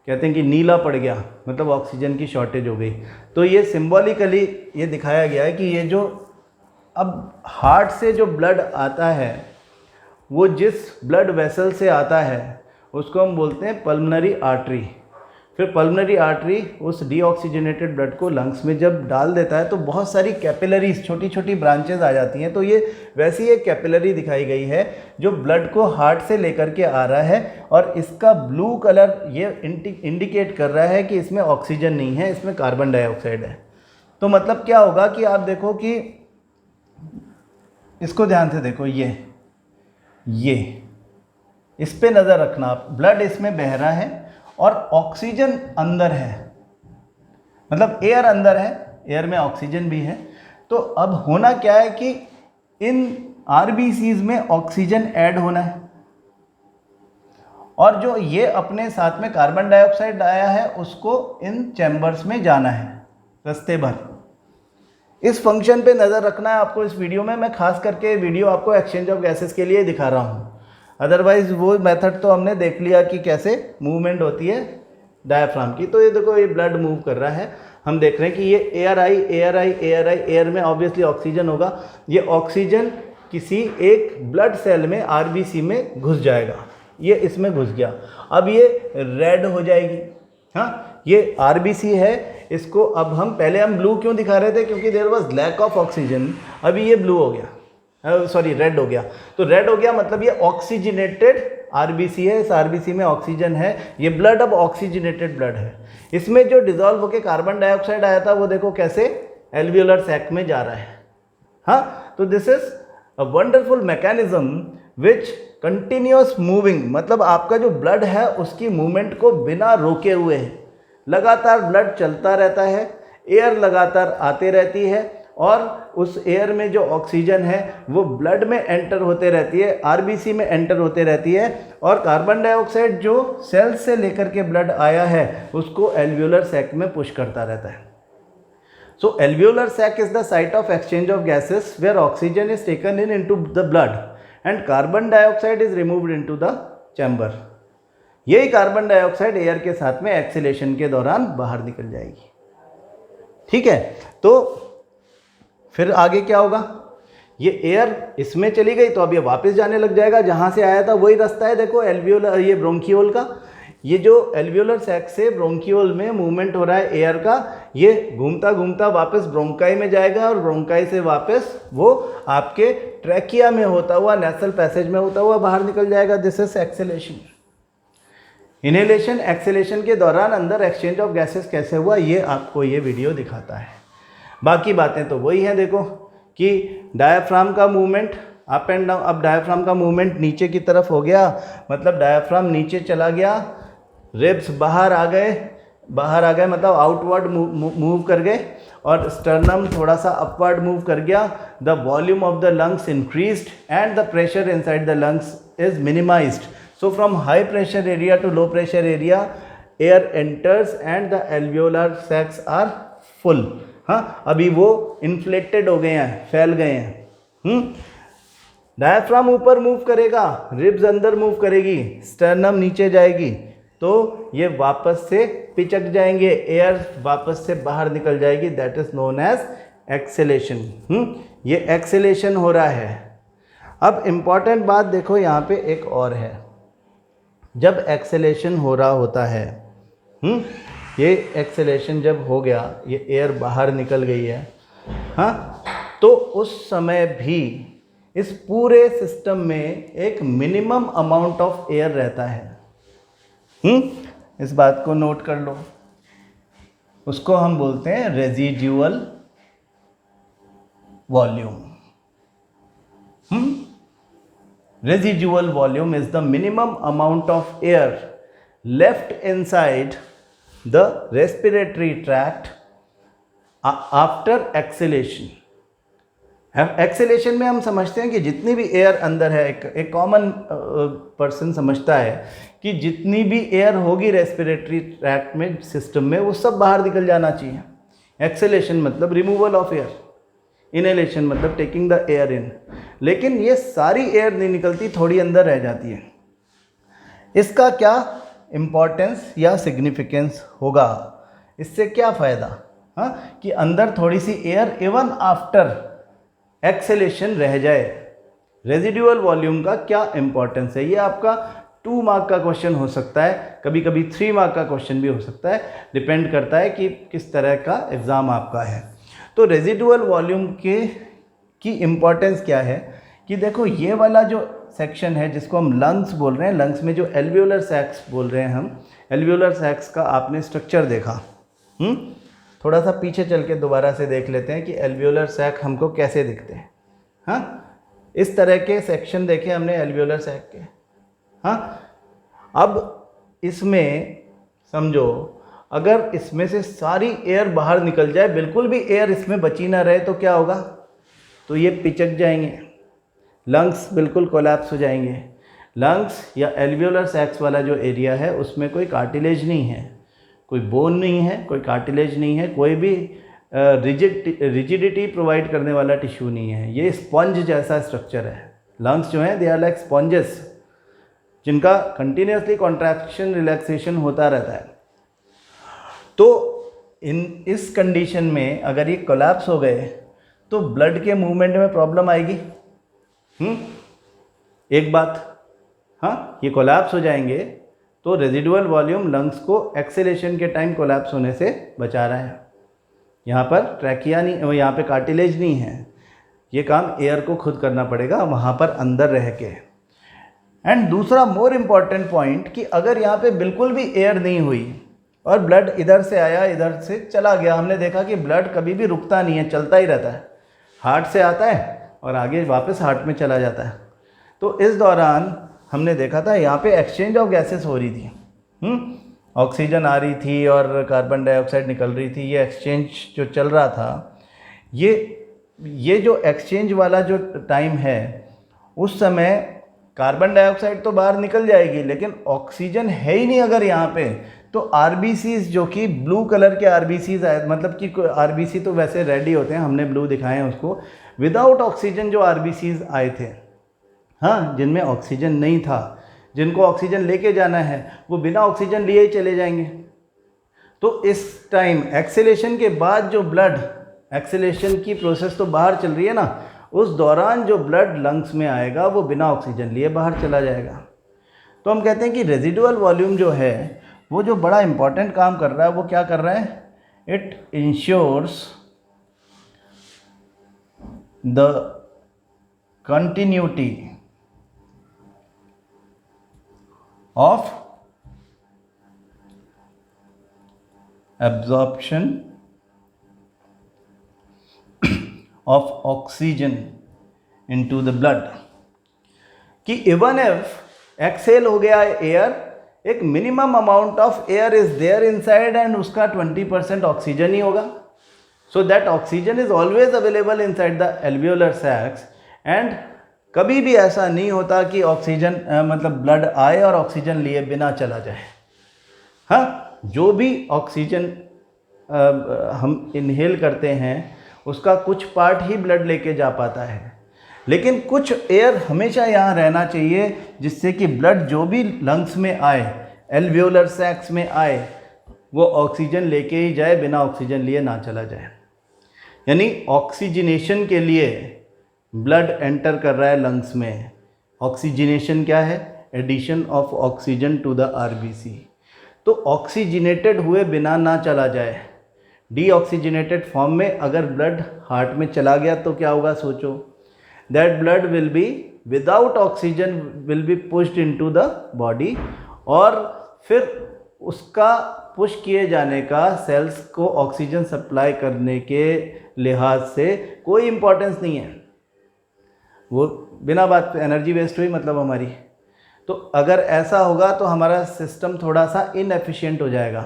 कहते हैं कि नीला पड़ गया, मतलब ऑक्सीजन की शॉर्टेज हो गई। तो ये सिंबॉलिकली ये दिखाया गया है कि ये जो अब हार्ट से जो ब्लड आता है वो जिस ब्लड वेसल से आता है उसको हम बोलते हैं पल्मोनरी आर्टरी। फिर पल्मोनरी आर्टरी उस डीऑक्सीजनेटेड ब्लड को लंग्स में जब डाल देता है तो बहुत सारी कैपिलरीज, छोटी छोटी ब्रांचेज आ जाती हैं। तो ये वैसी एक कैपिलरी दिखाई गई है जो ब्लड को हार्ट से लेकर के आ रहा है, और इसका ब्लू कलर ये इंडिकेट कर रहा है कि इसमें ऑक्सीजन नहीं है, इसमें कार्बन डाइऑक्साइड है। तो मतलब क्या होगा कि आप देखो कि इसको ध्यान से देखो, ये इस पे नज़र रखना आप, ब्लड इसमें बह रहा है और ऑक्सीजन अंदर है, मतलब एयर अंदर है, एयर में ऑक्सीजन भी है। तो अब होना क्या है कि इन आरबीसीज में ऑक्सीजन ऐड होना है, और जो ये अपने साथ में कार्बन डाइऑक्साइड आया है उसको इन चैम्बर्स में जाना है रास्ते भर। इस फंक्शन पे नज़र रखना है आपको इस वीडियो में। मैं खास करके वीडियो आपको एक्सचेंज ऑफ गैसेस के लिए दिखा रहा हूँ, अदरवाइज वो मेथड तो हमने देख लिया कि कैसे मूवमेंट होती है डायफ्राम की। तो ये देखो, ये ब्लड मूव कर रहा है, हम देख रहे हैं कि ये एयर आई, एयर आई, एयर आई, एयर में ऑब्वियसली ऑक्सीजन होगा। ये ऑक्सीजन किसी एक ब्लड सेल में आरबीसी में घुस जाएगा, ये इसमें घुस गया, अब ये रेड हो जाएगी। हाँ, ये आरबीसी है, इसको अब हम पहले हम ब्लू क्यों दिखा रहे थे, क्योंकि there was lack of oxygen, अभी ये ब्लू हो गया, सॉरी रेड हो गया। तो रेड हो गया मतलब ये ऑक्सीजनेटेड आरबीसी है, इस आरबीसी में ऑक्सीजन है, ये ब्लड अब ऑक्सीजनेटेड ब्लड है। इसमें जो डिजॉल्व होकर कार्बन डाइऑक्साइड आया था वो देखो कैसे एल्वियोलर सैक में जा रहा है। हाँ, तो this is a wonderful mechanism which continuous moving, मतलब आपका जो ब्लड है उसकी मूवमेंट को बिना रोके हुए है, लगातार ब्लड चलता रहता है, एयर लगातार आते रहती है, और उस एयर में जो ऑक्सीजन है वो ब्लड में एंटर होते रहती है, आरबीसी में एंटर होते रहती है, और कार्बन डाइऑक्साइड जो सेल से लेकर के ब्लड आया है उसको एल्वियोलर सैक में पुश करता रहता है। So alveolar sac is the site of exchange of gases where oxygen is taken in into the blood and carbon dioxide is removed into the chamber. यही कार्बन डाइऑक्साइड एयर के साथ में acceleration के दौरान बाहर निकल जाएगी। ठीक है, तो फिर आगे क्या होगा, ये एयर इसमें चली गई तो अब ये वापस जाने लग जाएगा, जहाँ से आया था वही रास्ता है। देखो एल्वियोलर, ये ब्रोंकियोल का, ये जो एल्वियोलर सैक से ब्रोंकियोल में मूवमेंट हो रहा है एयर का, ये घूमता घूमता वापस ब्रोंकाई में जाएगा और ब्रोंकाई से वापस वो आपके ट्रैकिया में होता हुआ, नेसल पैसेज में होता हुआ बाहर निकल जाएगा। This is acceleration. Inhalation acceleration के दौरान अंदर एक्सचेंज ऑफ गैसेस कैसे हुआ, ये आपको ये वीडियो दिखाता है। बाकी बातें तो वही हैं। देखो कि डायाफ्राम का मूवमेंट अप एंड डाउन, अब डायाफ्राम का मूवमेंट नीचे की तरफ हो गया, मतलब डायाफ्राम नीचे चला गया, रिब्स बाहर आ गए मतलब आउटवर्ड मूव कर गए, और स्टर्नम थोड़ा सा अपवर्ड मूव कर गया। The volume of the lungs increased and the pressure inside the lungs is minimised. So from high pressure area to low pressure area air enters and the alveolar sacs are full. हाँ, अभी वो inflated हो गए हैं, फैल गए हैं। Diaphragm ऊपर मूव करेगा, रिब्स अंदर मूव करेगी, स्टर्नम नीचे जाएगी, तो ये वापस से पिचक जाएंगे, एयर वापस से बाहर निकल जाएगी। That is known as exhalation. ये एक्सेलेशन हो रहा है। अब इम्पॉर्टेंट बात देखो, यहाँ पे एक और है। जब एक्सेलेशन हो रहा होता है, ये एक्सेलेशन जब हो गया, ये एयर बाहर निकल गई है, हाँ, तो उस समय भी इस पूरे सिस्टम में एक मिनिमम अमाउंट ऑफ एयर रहता है। इस बात को नोट कर लो, उसको हम बोलते हैं residual volume. Residual volume is the minimum amount of air left inside the respiratory tract after exhalation. Acceleration में हम समझते हैं कि जितनी भी एयर अंदर है, एक कॉमन पर्सन समझता है कि जितनी भी एयर होगी रेस्पिरेटरी ट्रैक्ट में, सिस्टम में, वो सब बाहर निकल जाना चाहिए। एक्सेलेशन मतलब रिमूवल ऑफ एयर, इनहेलेशन मतलब टेकिंग द एयर इन। लेकिन ये सारी एयर नहीं निकलती, थोड़ी अंदर रह जाती है। इसका क्या इम्पोर्टेंस या सिग्निफिकेंस होगा, इससे क्या फ़ायदा, हाँ, कि अंदर थोड़ी सी एयर इवन आफ्टर एक्सेलेशन रह जाए। रेजिडुअल वॉल्यूम का क्या इम्पोर्टेंस है, ये आपका 2 मार्क का क्वेश्चन हो सकता है, कभी कभी 3 मार्क का क्वेश्चन भी हो सकता है, डिपेंड करता है कि किस तरह का एग्ज़ाम आपका है। तो रेजिडुअल वॉल्यूम की इम्पोर्टेंस क्या है कि देखो, ये वाला जो सेक्शन है जिसको हम लंग्स बोल रहे हैं, लंग्स में जो एल्वियोलर सैक्स बोल रहे हैं हम, एल्वियोलर सैक्स का आपने स्ट्रक्चर देखा। थोड़ा सा पीछे चल के दोबारा से देख लेते हैं कि एल्वियोलर सैक हमको कैसे दिखते हैं। हाँ, इस तरह के सेक्शन देखे हमने एल्वियोलर सैक के। हाँ, अब इसमें समझो, अगर इसमें से सारी एयर बाहर निकल जाए, बिल्कुल भी एयर इसमें बची ना रहे, तो क्या होगा, तो ये पिचक जाएंगे, लंग्स बिल्कुल कोलैप्स हो जाएंगे। लंग्स या एल्वियोलर सैक्स वाला जो एरिया है, उसमें कोई कार्टिलेज नहीं है, कोई बोन नहीं है, कोई कार्टिलेज नहीं है, कोई भी रिजिडिटी प्रोवाइड करने वाला टिश्यू नहीं है। ये स्पंज जैसा स्ट्रक्चर है। लंग्स जो हैं, दे आर लाइक स्पंजेस, जिनका कंटिन्यूसली कॉन्ट्रैक्शन रिलैक्सेशन होता रहता है। तो इस कंडीशन में अगर ये कोलैप्स हो गए तो ब्लड के मूवमेंट में प्रॉब्लम आएगी। एक बात, हाँ, ये कोलैप्स हो जाएंगे तो रेजिडुअल वॉल्यूम लंग्स को एक्सेलेशन के टाइम कोलैप्स होने से बचा रहा है। यहाँ पर ट्रैकिया नहीं, यहाँ पे कार्टिलेज नहीं है, ये काम एयर को खुद करना पड़ेगा वहाँ पर अंदर रह के। एंड दूसरा मोर इम्पॉर्टेंट पॉइंट कि अगर यहाँ पे बिल्कुल भी एयर नहीं हुई और ब्लड इधर से आया, इधर से चला गया, हमने देखा कि ब्लड कभी भी रुकता नहीं है, चलता ही रहता है, हार्ट से आता है और आगे वापस हार्ट में चला जाता है। तो इस दौरान हमने देखा था यहाँ पे एक्सचेंज ऑफ गैसेस हो रही थी, ऑक्सीजन आ रही थी और कार्बन डाइऑक्साइड निकल रही थी। ये एक्सचेंज जो चल रहा था, ये जो एक्सचेंज वाला जो टाइम है, उस समय कार्बन डाइऑक्साइड तो बाहर निकल जाएगी, लेकिन ऑक्सीजन है ही नहीं अगर यहाँ पे, तो आरबीसीज जो कि ब्लू कलर के आरबीसीज आए, मतलब कि आरबीसी तो वैसे रेड ही होते हैं, हमने ब्लू दिखाए हैं उसको, विदाउट ऑक्सीजन जो आरबीसीज आए थे, हाँ, जिनमें ऑक्सीजन नहीं था, जिनको ऑक्सीजन लेके जाना है, वो बिना ऑक्सीजन लिए ही चले जाएंगे। तो इस टाइम एक्सेलेशन के बाद जो ब्लड, एक्सेलेशन की प्रोसेस तो बाहर चल रही है ना, उस दौरान जो ब्लड लंग्स में आएगा वो बिना ऑक्सीजन लिए बाहर चला जाएगा। तो हम कहते हैं कि रेजिडुअल वॉल्यूम जो है वो जो बड़ा इंपॉर्टेंट काम कर रहा है, वो क्या कर रहा है, it ensures the continuity of absorption of oxygen into the blood, कि इवन इफ एक्सेल हो गया एयर, एक minimum amount of air is there inside and उसका 20% ऑक्सीजन ही होगा, so that oxygen is always available inside the alveolar sacs, and कभी भी ऐसा नहीं होता कि ऑक्सीजन मतलब ब्लड आए और ऑक्सीजन लिए बिना चला जाए। हाँ, जो भी ऑक्सीजन हम इनहेल करते हैं उसका कुछ पार्ट ही ब्लड लेके जा पाता है, लेकिन कुछ एयर हमेशा यहाँ रहना चाहिए जिससे कि ब्लड जो भी लंग्स में आए, एल्वियोलर सैक्स में आए, वो ऑक्सीजन लेके ही जाए, बिना ऑक्सीजन लिए ना चला जाए। यानी ऑक्सीजनेशन के लिए ब्लड एंटर कर रहा है लंग्स में। ऑक्सीजनेशन क्या है, addition of oxygen to the RBC. तो ऑक्सीजनेटेड हुए बिना ना चला जाए, डीऑक्सीजनेटेड फॉर्म में अगर ब्लड हार्ट में चला गया तो क्या होगा, सोचो, that blood will be without oxygen will be pushed into the body, और फिर उसका पुश किए जाने का सेल्स को ऑक्सीजन सप्लाई करने के लिहाज से कोई इम्पोर्टेंस नहीं है, वो बिना बात एनर्जी वेस्ट हुई मतलब हमारी। तो अगर ऐसा होगा तो हमारा सिस्टम थोड़ा सा इनएफिशिएंट हो जाएगा,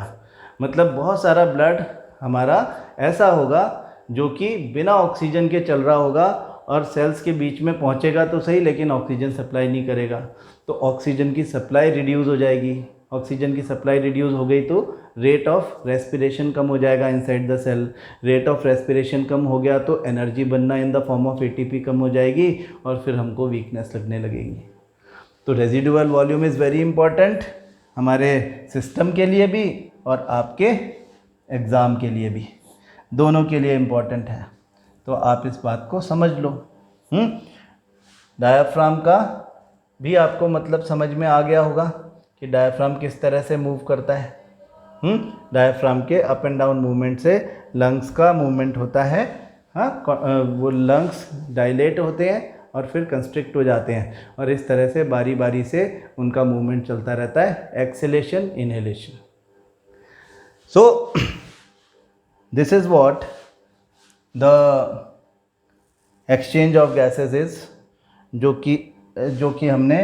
मतलब बहुत सारा ब्लड हमारा ऐसा होगा जो कि बिना ऑक्सीजन के चल रहा होगा और सेल्स के बीच में पहुंचेगा तो सही, लेकिन ऑक्सीजन सप्लाई नहीं करेगा, तो ऑक्सीजन की सप्लाई रिड्यूस हो जाएगी। ऑक्सीजन की सप्लाई रिड्यूस हो गई तो रेट ऑफ रेस्पिरेशन कम हो जाएगा inside the cell. Rate of respiration कम हो गया तो एनर्जी बनना in the form of ATP कम हो जाएगी और फिर हमको वीकनेस लगने लगेगी। तो residual volume is very important हमारे सिस्टम के लिए भी और आपके एग्ज़ाम के लिए भी, दोनों के लिए इम्पॉर्टेंट है। तो आप इस बात को समझ लो। डायाफ्राम का भी आपको मतलब समझ में आ गया होगा कि डायाफ्राम किस तरह से मूव करता है। डायाफ्राम के अप एंड डाउन मूवमेंट से लंग्स का मूवमेंट होता है। हाँ, वो लंग्स डायलेट होते हैं और फिर कंस्ट्रिक्ट हो जाते हैं, और इस तरह से बारी बारी से उनका मूवमेंट चलता रहता है, acceleration inhalation. So this is what the exchange of gases is, जो कि हमने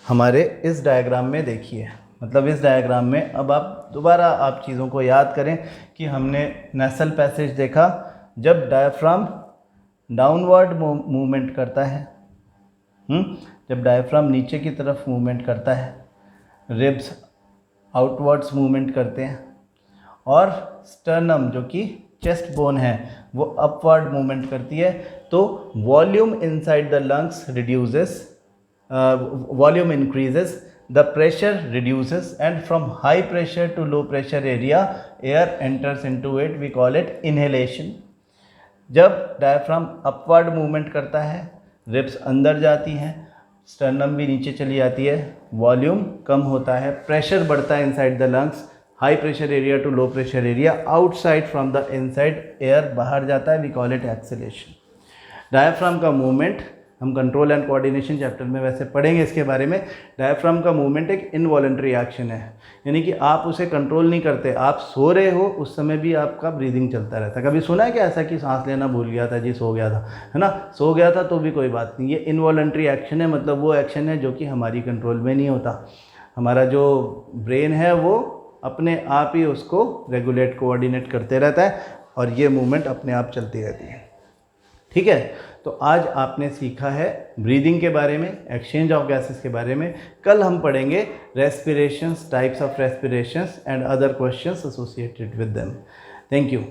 हमारे इस डायग्राम में देखी है। मतलब इस डायग्राम में अब आप दोबारा आप चीज़ों को याद करें कि हमने नेसल पैसेज देखा, जब डायफ्राम डाउनवर्ड मूवमेंट करता है, जब डायफ्राम नीचे की तरफ मूवमेंट करता है, रिब्स आउटवर्ड्स मूवमेंट करते हैं, और स्टर्नम जो कि चेस्ट बोन है वो अपवर्ड मूवमेंट करती है, तो volume inside the lungs reduces, volume increases, the pressure reduces, and from high pressure to low pressure area air enters into it, we call it inhalation. जब diaphragm upward movement करता है, ribs अंदर जाती हैं, sternum भी नीचे चली जाती है, वॉल्यूम कम होता है, प्रेशर बढ़ता है inside the lungs, high pressure area to low pressure area, outside from the inside air बाहर जाता है, we call it exhalation. Diaphragm का मूवमेंट हम कंट्रोल एंड कोऑर्डिनेशन चैप्टर में वैसे पढ़ेंगे इसके बारे में। डायफ्राम का मूवमेंट एक इनवॉलंटरी एक्शन है, यानी कि आप उसे कंट्रोल नहीं करते, आप सो रहे हो उस समय भी आपका ब्रीदिंग चलता रहता है। कभी सुना है क्या ऐसा कि सांस लेना भूल गया था जी, सो गया था, है ना, सो गया था तो भी कोई बात नहीं, ये इनवॉलंटरी एक्शन है, मतलब वो एक्शन है जो कि हमारी कंट्रोल में नहीं होता। हमारा जो ब्रेन है वो अपने आप ही उसको रेगुलेट कोऑर्डिनेट करते रहता है और ये मूवमेंट अपने आप चलती रहती है। ठीक है, तो आज आपने सीखा है ब्रीदिंग के बारे में, एक्सचेंज ऑफ गैसेस के बारे में। कल हम पढ़ेंगे respirations, types of respirations and other questions associated with them. Thank you.